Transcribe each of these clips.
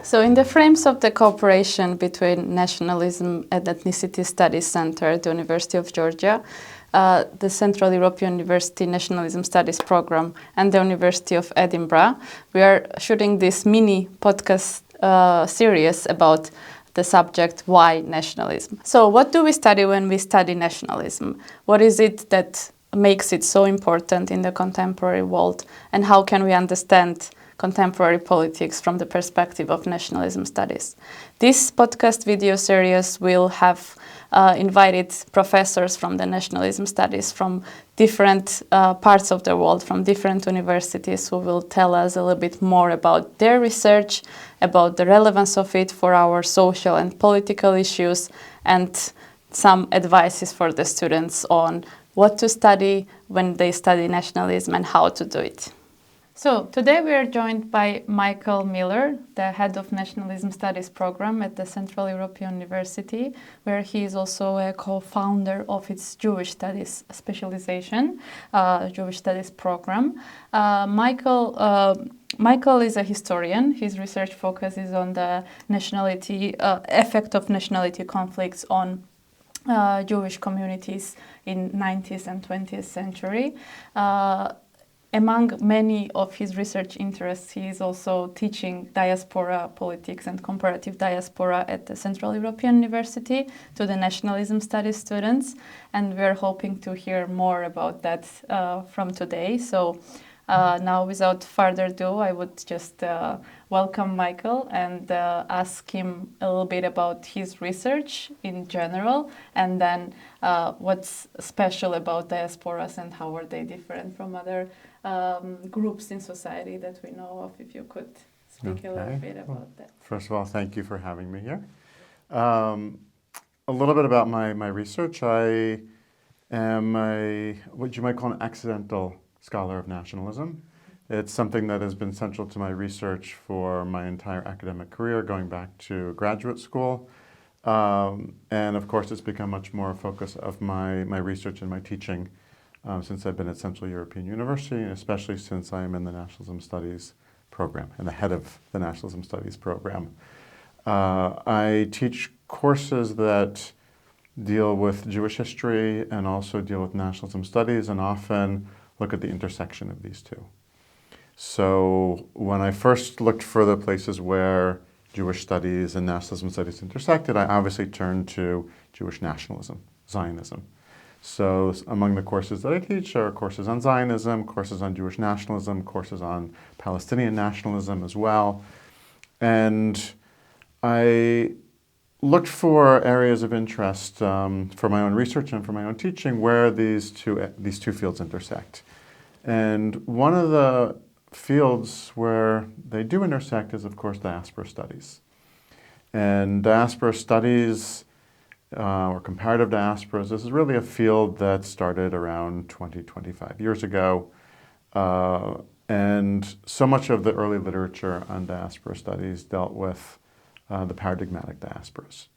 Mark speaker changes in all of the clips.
Speaker 1: So in the frames of the cooperation between Nationalism and Ethnicity Studies Center at the University of Georgia, the Central European University Nationalism Studies Program and the University of Edinburgh, we are shooting this mini podcast series about the subject, why nationalism? So what do we study when we study nationalism? What is it that makes it so important in the contemporary world? And how can we understand contemporary politics from the perspective of nationalism studies? This podcast video series will have invited professors from the nationalism studies from different parts of the world, from different universities, who will tell us a little bit more about their research, about the relevance of it for our social and political issues, and some advices for the students on what to study when they study nationalism and how to do it. So today we are joined by Michael Miller, the head of Nationalism Studies program at the Central European University, where he is also a co-founder of its Jewish Studies specialization, Jewish Studies program. Michael is a historian. His research focuses on the nationality effect of nationality conflicts on Jewish communities in 19th and 20th century. Among many of his research interests, he is also teaching diaspora politics and comparative diaspora at the Central European University to the nationalism studies students. And we're hoping to hear more about that from today. So now, without further ado, I would just welcome Michael and ask him a little bit about his research in general, and then what's special about diasporas and how are they different from other groups in society that we know of, if you could speak a little bit about that.
Speaker 2: First of all, thank you for having me here. A little bit about my research. I am what you might call an accidental scholar of nationalism. It's something that has been central to my research for my entire academic career, going back to graduate school. And of course, it's become much more a focus of my research and my teaching since I've been at Central European University, and especially since I am in the Nationalism Studies program and the head of the Nationalism Studies program. I teach courses that deal with Jewish history and also deal with nationalism studies, and often look at the intersection of these two. So when I first looked for the places where Jewish studies and nationalism studies intersected, I obviously turned to Jewish nationalism, Zionism. So among the courses that I teach are courses on Zionism, courses on Jewish nationalism, courses on Palestinian nationalism as well. And I looked for areas of interest for my own research and for my own teaching where these two fields intersect. And one of the fields where they do intersect is, of course, diaspora studies. And diaspora studies, or comparative diasporas, this is really a field that started around 25 years ago. And so much of the early literature on diaspora studies dealt with the paradigmatic diasporas.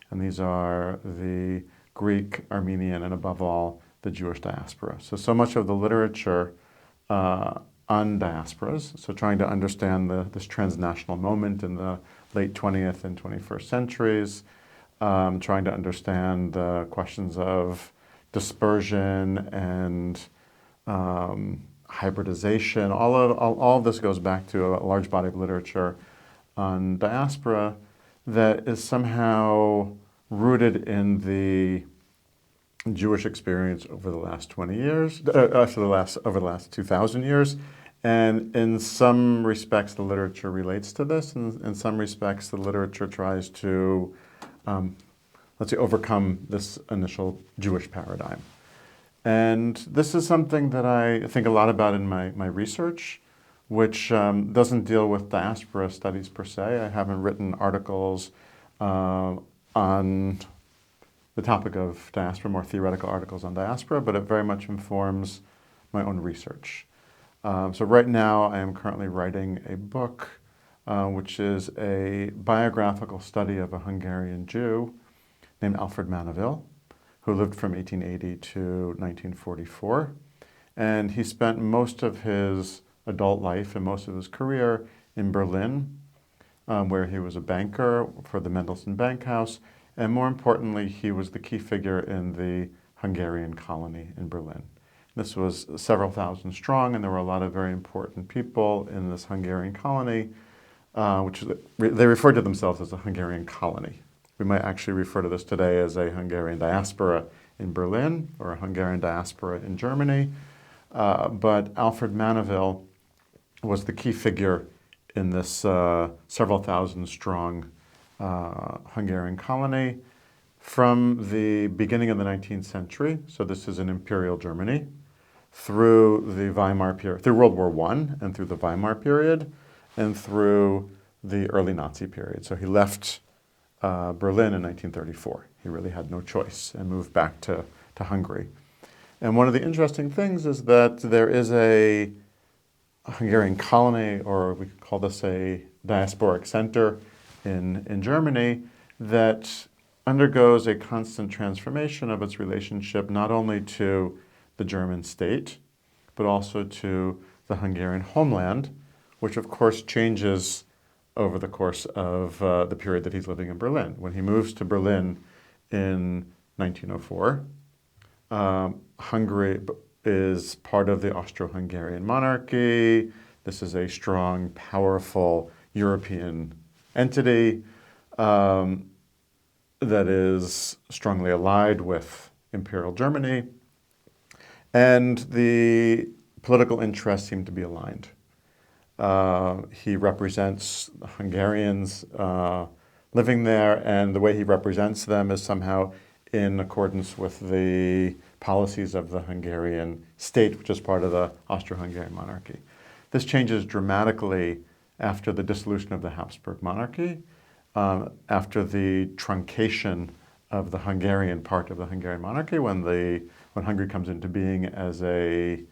Speaker 2: And these are the Greek, Armenian, and above all, the Jewish diaspora. So much of the literature on diasporas, so trying to understand this transnational moment in the late 20th and 21st centuries, trying to understand the questions of dispersion and hybridization. All of this goes back to a large body of literature on diaspora that is somehow rooted in the Jewish experience over the last 20 years, over the last 2,000 years. And in some respects, the literature relates to this. And in some respects, the literature tries to, let's say, overcome this initial Jewish paradigm. And this is something that I think a lot about in my research, which doesn't deal with diaspora studies per se. I haven't written articles on the topic of diaspora, more theoretical articles on diaspora, but it very much informs my own research. So right now I am currently writing a book which is a biographical study of a Hungarian Jew named Alfred Manavil, who lived from 1880 to 1944. And he spent most of his adult life and most of his career in Berlin, where he was a banker for the Mendelssohn Bank House. And more importantly, he was the key figure in the Hungarian colony in Berlin. This was several thousand strong, and there were a lot of very important people in this Hungarian colony, they referred to themselves as a Hungarian colony. We might actually refer to this today as a Hungarian diaspora in Berlin or a Hungarian diaspora in Germany. But Alfred Manavil was the key figure in this several thousand strong Hungarian colony from the beginning of the 19th century. So this is in Imperial Germany, through the Weimar period, through World War I and through the Weimar period, and through the early Nazi period. So he left Berlin in 1934. He really had no choice and moved back to Hungary. And one of the interesting things is that there is a Hungarian colony, or we could call this a diasporic center in Germany, that undergoes a constant transformation of its relationship not only to the German state, but also to the Hungarian homeland, which of course changes over the course of the period that he's living in Berlin. When he moves to Berlin in 1904, Hungary is part of the Austro-Hungarian monarchy. This is a strong, powerful European entity that is strongly allied with Imperial Germany, and the political interests seem to be aligned. He represents Hungarians living there, and the way he represents them is somehow in accordance with the policies of the Hungarian state, which is part of the Austro-Hungarian monarchy. This changes dramatically after the dissolution of the Habsburg monarchy, after the truncation of the Hungarian part of the Hungarian monarchy, when Hungary comes into being as an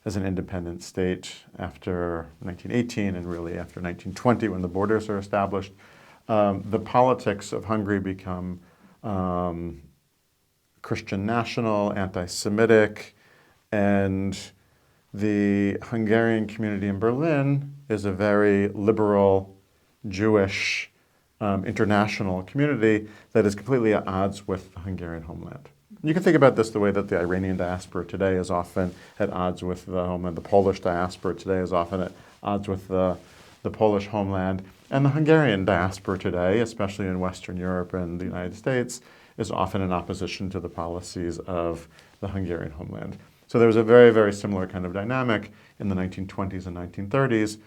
Speaker 2: independent state after 1918 and really after 1920 when the borders are established. The politics of Hungary become Christian national, anti-Semitic, and the Hungarian community in Berlin is a very liberal, Jewish, international community that is completely at odds with the Hungarian homeland. You can think about this the way that the Iranian diaspora today is often at odds with the homeland. The Polish diaspora today is often at odds with the Polish homeland. And the Hungarian diaspora today, especially in Western Europe and the United States, is often in opposition to the policies of the Hungarian homeland. So there was a very, very similar kind of dynamic in the 1920s and 1930s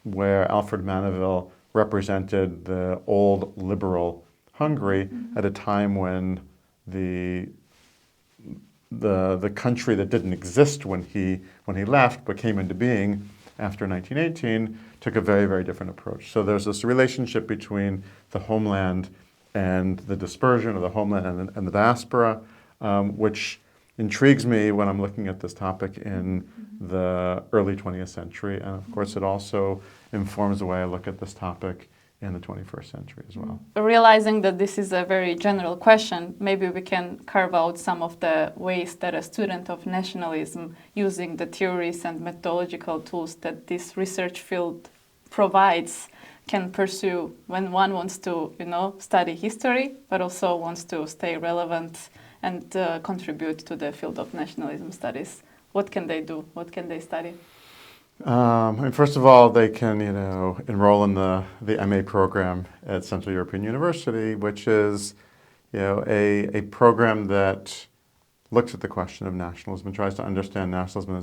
Speaker 2: where Alfred Manavil represented the old liberal Hungary at a time when the country that didn't exist when he left but came into being after 1918 took a very, very different approach. So there's this relationship between the homeland and the dispersion of the homeland and the diaspora, which intrigues me when I'm looking at this topic in the early 20th century. And of course, it also informs the way I look at this topic in the 21st century as well.
Speaker 1: Realizing that this is a very general question, maybe we can carve out some of the ways that a student of nationalism, using the theories and methodological tools that this research field provides, can pursue when one wants to, study history, but also wants to stay relevant and contribute to the field of nationalism studies. What can they do? What can they study?
Speaker 2: First of all, they can, enroll in the MA program at Central European University, which is, a program that looks at the question of nationalism and tries to understand nationalism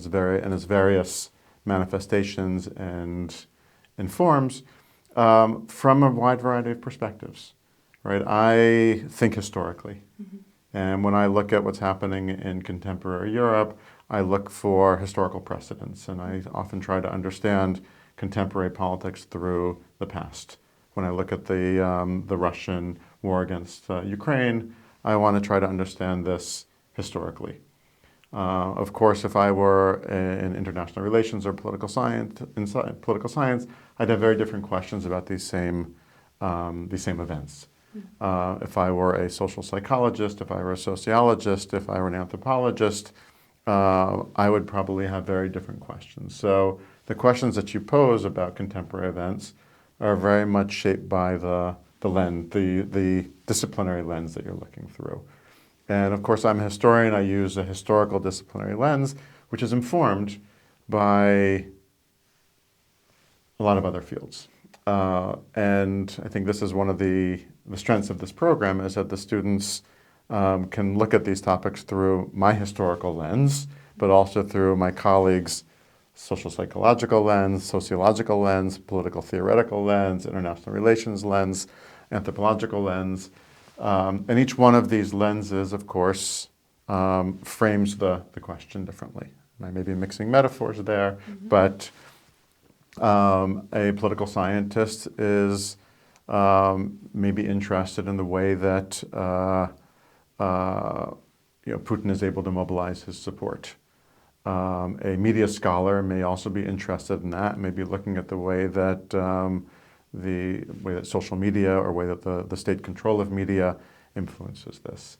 Speaker 2: in its various manifestations and forms from a wide variety of perspectives. Right? I think historically, and when I look at what's happening in contemporary Europe, I look for historical precedents, and I often try to understand contemporary politics through the past. When I look at the Russian war against Ukraine, I want to try to understand this historically. Of course, if I were in international relations or political science, I'd have very different questions about these same events. If I were a social psychologist, if I were a sociologist, if I were an anthropologist, I would probably have very different questions. So the questions that you pose about contemporary events are very much shaped by the lens, the disciplinary lens that you're looking through. And of course, I'm a historian. I use a historical disciplinary lens, which is informed by a lot of other fields. And I think this is one of the strengths of this program, is that the students can look at these topics through my historical lens, but also through my colleagues' social psychological lens, sociological lens, political theoretical lens, international relations lens, anthropological lens. And each one of these lenses, of course, frames the question differently. I may be mixing metaphors there, but a political scientist is maybe interested in the way that Putin is able to mobilize his support. A media scholar may also be interested in that, maybe looking at the way that social media or way that the state control of media influences this.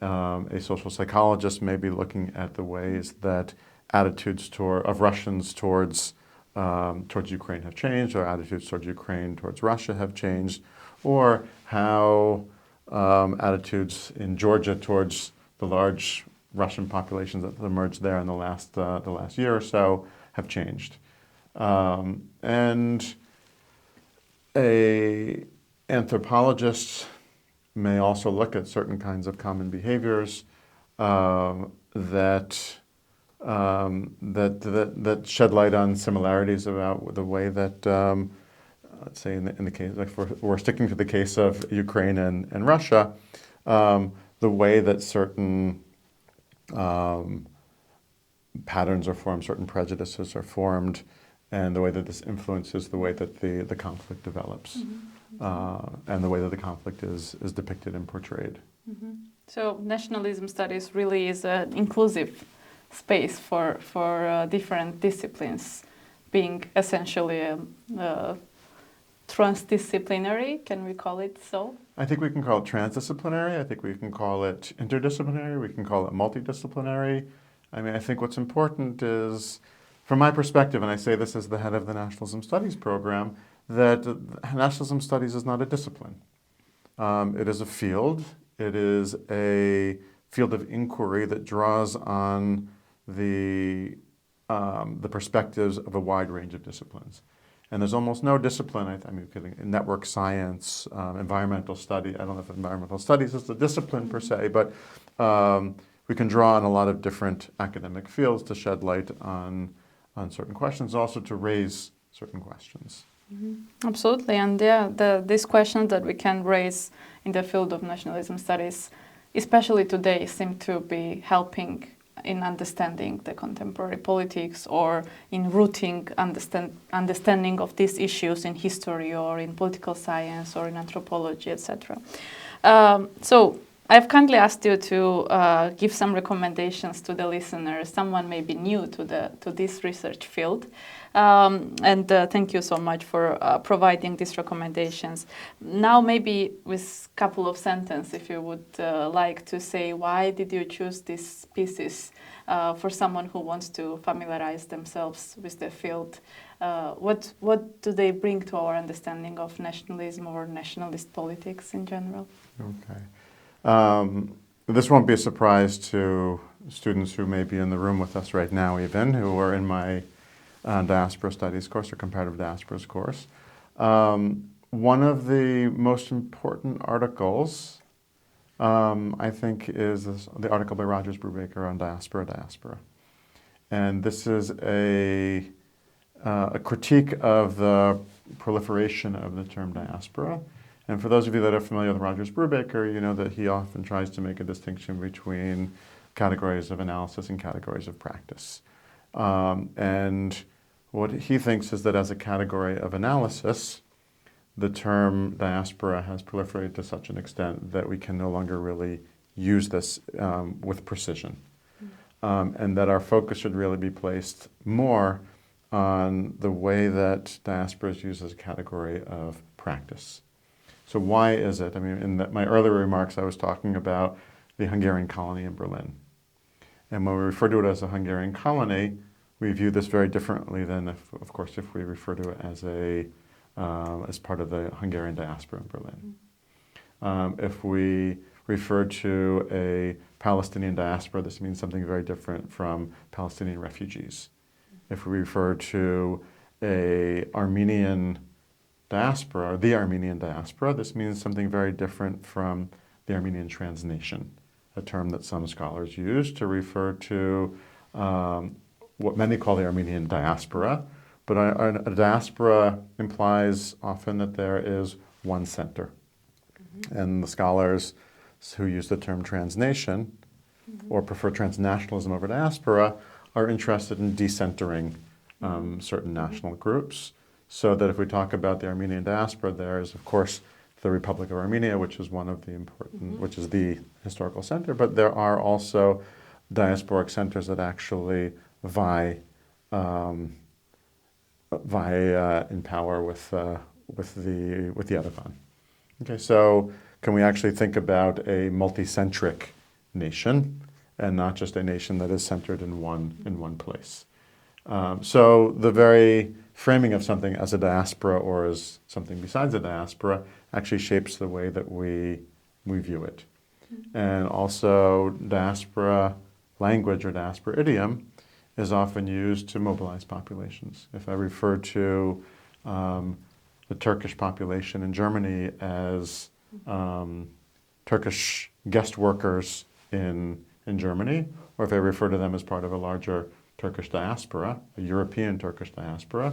Speaker 2: A social psychologist may be looking at the ways that attitudes of Russians towards Ukraine have changed, or attitudes towards Ukraine towards Russia have changed, or how attitudes in Georgia towards the large Russian populations that emerged there in the last year or so have changed. And an anthropologist may also look at certain kinds of common behaviors that shed light on similarities about the way that, let's say in the case, like we're sticking to the case of Ukraine and Russia, the way that certain patterns are formed, certain prejudices are formed, and the way that this influences the way that the conflict develops, and the way that the conflict is depicted and portrayed.
Speaker 1: So nationalism studies really is an inclusive space for different disciplines, being essentially transdisciplinary. Can we call it so?
Speaker 2: I think we can call it transdisciplinary. I think we can call it interdisciplinary. We can call it multidisciplinary. I mean, I think what's important is, from my perspective, and I say this as the head of the Nationalism Studies program, that Nationalism Studies is not a discipline. It is a field. It is a field of inquiry that draws on the perspectives of a wide range of disciplines. And there's almost no discipline, I mean, network science, environmental study. I don't know if environmental studies is the discipline per se, but we can draw on a lot of different academic fields to shed light on certain questions, also to raise certain questions.
Speaker 1: Absolutely, and these questions that we can raise in the field of nationalism studies, especially today, seem to be helping in understanding the contemporary politics, or in rooting understanding of these issues in history or in political science or in anthropology, etc. So I've kindly asked you to give some recommendations to the listeners. Someone may be new to this research field. And thank you so much for providing these recommendations. Now maybe with a couple of sentences, if you would like to say, why did you choose these pieces for someone who wants to familiarize themselves with the field? What do they bring to our understanding of nationalism or nationalist politics in general?
Speaker 2: Okay. This won't be a surprise to students who may be in the room with us right now, even, who are in my diaspora studies course or comparative diasporas course. One of the most important articles, I think, is the article by Rogers Brubaker on diaspora. And this is a critique of the proliferation of the term diaspora. And for those of you that are familiar with Rogers Brubaker, you know that he often tries to make a distinction between categories of analysis and categories of practice. And what he thinks is that as a category of analysis, the term diaspora has proliferated to such an extent that we can no longer really use this with precision. and that our focus should really be placed more on the way that diaspora is used as a category of practice. So why is it? I mean, in my earlier remarks, I was talking about the Hungarian colony in Berlin. And when we refer to it as a Hungarian colony, we view this very differently than, of course, if we refer to it as part of the Hungarian diaspora in Berlin. If we refer to a Palestinian diaspora, this means something very different from Palestinian refugees. If we refer to a Armenian diaspora, or the Armenian diaspora, this means something very different from the Armenian transnation, a term that some scholars use to refer to what many call the Armenian diaspora. But a diaspora implies often that there is one center. And the scholars who use the term transnation or prefer transnationalism over diaspora are interested in decentering certain national groups, so that if we talk about the Armenian diaspora, there is, of course, the Republic of Armenia, which is one of the important, which is the historical center, but there are also diasporic centers that actually vie in power with the Yerevan. Okay, so can we actually think about a multicentric nation and not just a nation that is centered in one place? So the very framing of something as a diaspora or as something besides a diaspora actually shapes the way that we view it. And also diaspora language or diaspora idiom is often used to mobilize populations. If I refer to the Turkish population in Germany as Turkish guest workers in Germany, or if I refer to them as part of a larger Turkish diaspora, a European Turkish diaspora,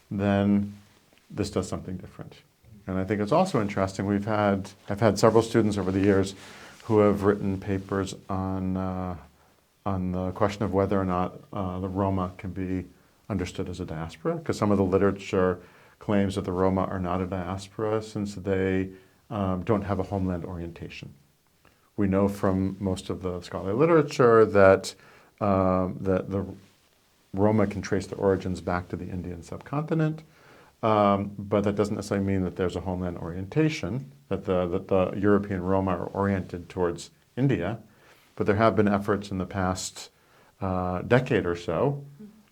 Speaker 2: then this does something different. And I think it's also interesting, I've had several students over the years who have written papers on the question of whether or not the Roma can be understood as a diaspora, because some of the literature claims that the Roma are not a diaspora since they don't have a homeland orientation. We know from most of the scholarly literature that the Roma can trace their origins back to the Indian subcontinent, but that doesn't necessarily mean that there's a homeland orientation, that the European Roma are oriented towards India. But there have been efforts in the past decade or so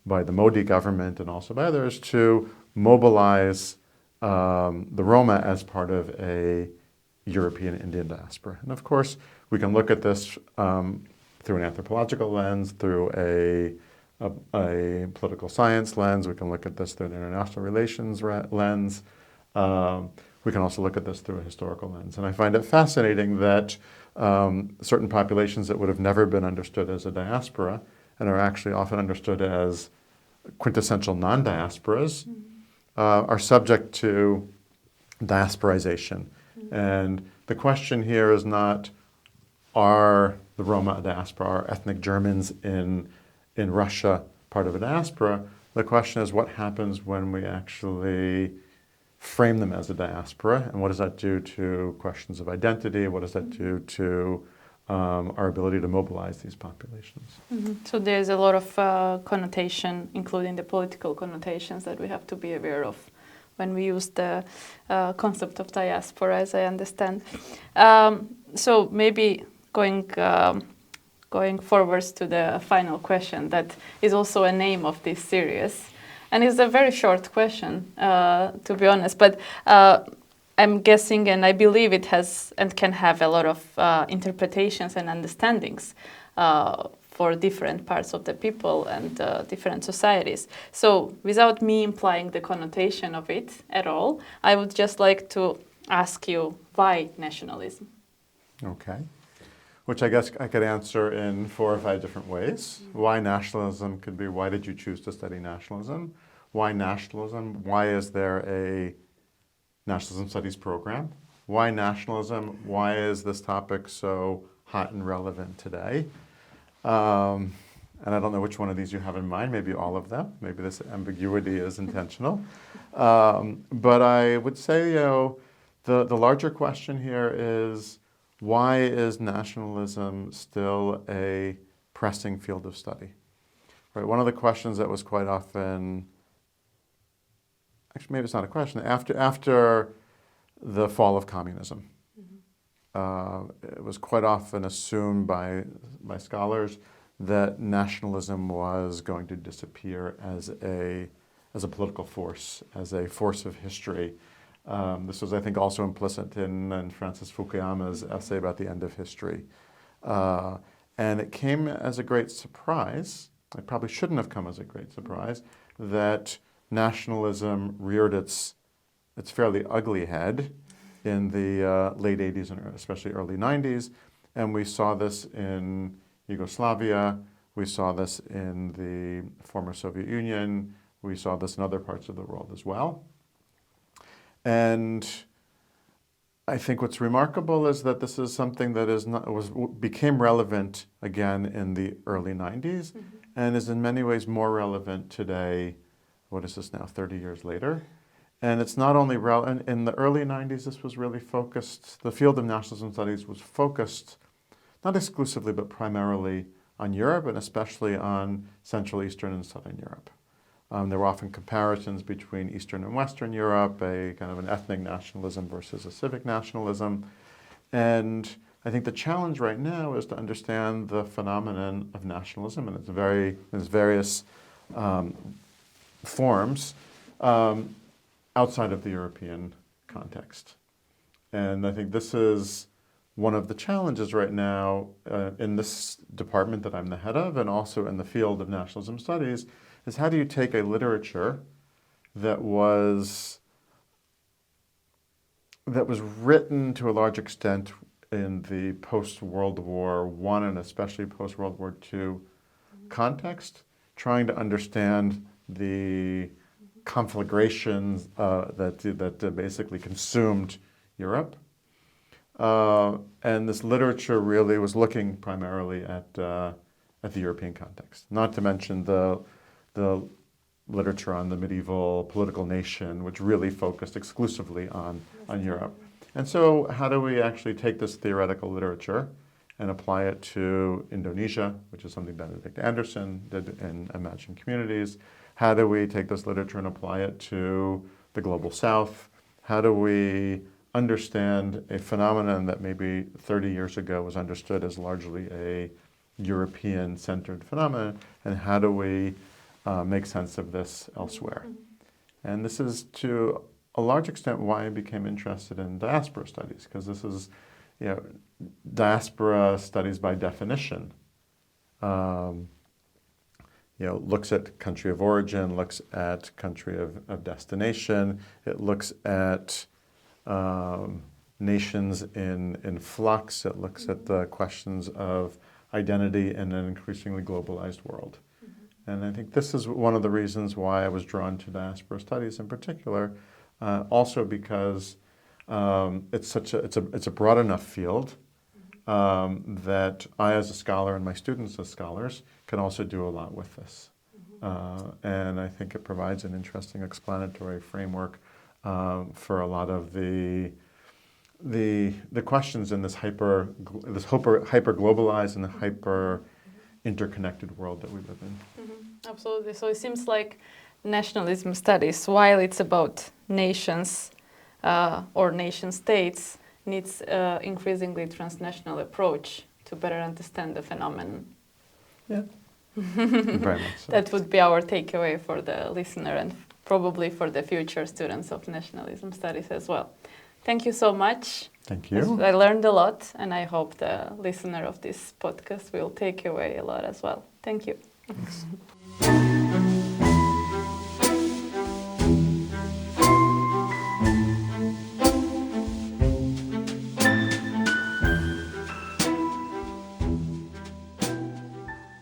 Speaker 2: by the Modi government and also by others to mobilize the Roma as part of a European Indian diaspora. And of course, we can look at this through an anthropological lens, through a political science lens. We can look at this through an international relations lens. We can also look at this through a historical lens. And I find it fascinating that certain populations that would have never been understood as a diaspora and are actually often understood as quintessential non-diasporas are subject to diasporization. And the question here is not, are the Roma a diaspora, are ethnic Germans in Russia part of a diaspora? The question is, what happens when we actually frame them as a diaspora, and what does that do to questions of identity? What does that do to our ability to mobilize these populations?
Speaker 1: So there's a lot of connotation, including the political connotations, that we have to be aware of when we use the concept of diaspora, as I understand. So maybe going forwards to the final question that is also a name of this series. And it's a very short question, to be honest, but I'm guessing and I believe it has and can have a lot of interpretations and understandings for different parts of the people and different societies. So without me implying the connotation of it at all, I would just like to ask you, why nationalism?
Speaker 2: Okay. Which I guess I could answer in 4 or 5 different ways. Why nationalism could be, why did you choose to study nationalism? Why nationalism? Why is there a nationalism studies program? Why nationalism? Why is this topic so hot and relevant today? And I don't know which one of these you have in mind, maybe all of them. Maybe this ambiguity is intentional. But I would say, the larger question here is, why is nationalism still a pressing field of study. Right, one of the questions that was quite often, actually maybe it's not a question, after the fall of communism, it was quite often assumed by scholars that nationalism was going to disappear as a political force, as a force of history. This was, I think, also implicit in Francis Fukuyama's essay about the end of history. And it came as a great surprise, it probably shouldn't have come as a great surprise, that nationalism reared its fairly ugly head in the late 80s and especially early 90s. And we saw this in Yugoslavia, we saw this in the former Soviet Union, we saw this in other parts of the world as well. And I think what's remarkable is that this is something that became relevant again in the early 90s and is in many ways more relevant today, what is this now, 30 years later? And it's not only relevant, in the early 90s this was really focused, the field of nationalism studies was focused not exclusively but primarily on Europe and especially on Central, Eastern and Southern Europe. There were often comparisons between Eastern and Western Europe, a kind of an ethnic nationalism versus a civic nationalism. And I think the challenge right now is to understand the phenomenon of nationalism in its various forms outside of the European context. And I think this is one of the challenges right now in this department that I'm the head of and also in the field of nationalism studies is how do you take a literature that was written to a large extent in the post-World War I and especially post-World War II context, trying to understand the conflagrations that basically consumed Europe. And this literature really was looking primarily at the European context, not to mention the literature on the medieval political nation, which really focused exclusively on Europe. And so how do we actually take this theoretical literature and apply it to Indonesia, which is something Benedict Anderson did in Imagined Communities? How do we take this literature and apply it to the Global South? How do we understand a phenomenon that maybe 30 years ago was understood as largely a European-centered phenomenon, and how do we make sense of this elsewhere? And this is to a large extent why I became interested in diaspora studies, because this is, diaspora studies by definition, looks at country of origin, looks at country of destination, it looks at nations in flux, it looks at the questions of identity in an increasingly globalized world. And I think this is one of the reasons why I was drawn to diaspora studies in particular, also because it's a broad enough field that I as a scholar and my students as scholars can also do a lot with this. And I think it provides an interesting explanatory framework for a lot of the questions in this hyper globalized and hyper interconnected world that we live in.
Speaker 1: Absolutely. So it seems like nationalism studies, while it's about nations or nation states, needs increasingly transnational approach to better understand the phenomenon.
Speaker 2: Yeah, very much so.
Speaker 1: That would be our takeaway for the listener and probably for the future students of nationalism studies as well. Thank you so much.
Speaker 2: Thank you.
Speaker 1: I learned a lot, and I hope the listener of this podcast will take away a lot as well. Thank you.
Speaker 2: Thanks.